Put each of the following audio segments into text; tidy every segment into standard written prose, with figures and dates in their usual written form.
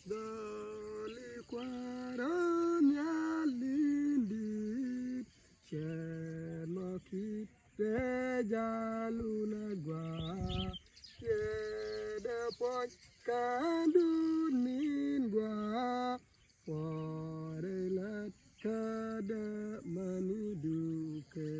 Doli kwaronya lindi Chema kipe jaluna gua Keda poi kandunin gua Warelat kada maniduke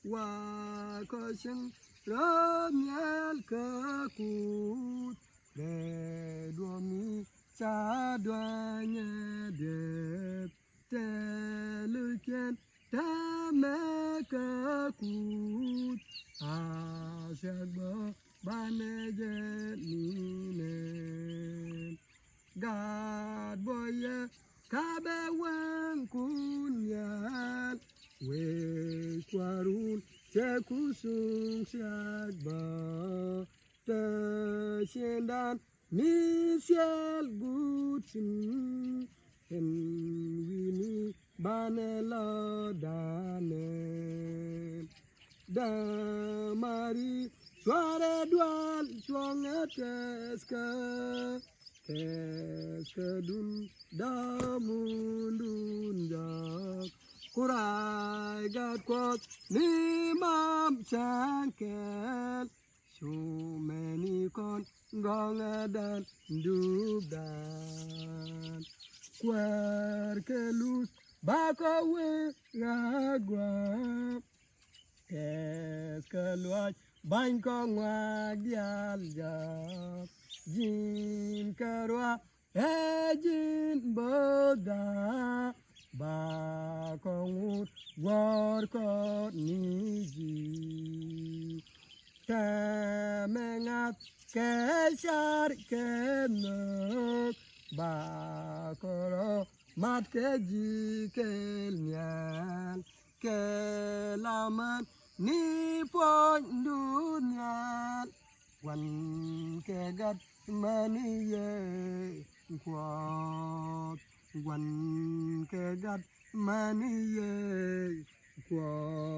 Wakoseng ramyal kakut Bedomi saduanya dep Telukian tamekakut Asyagba banejet minen Gad boya kabewang kunyan We kwarun cekusung syagba Tersendan misyal gutsin En wini banela danen Damari suara dual suanga Keska dun damundun jak Kurai gat kuat nimam cangkel So many con gong dan dubdan Kuar kelus bakawe ragwa Keska luaj bain kong dial jak Jin karwa jin boda Ba kong war kot niji Kemengat kesyar kenok Ba koro mat keji kelnyan Kelaman ni pon dunyan Wan kegat maniye kwat Wan kegat maniye kwat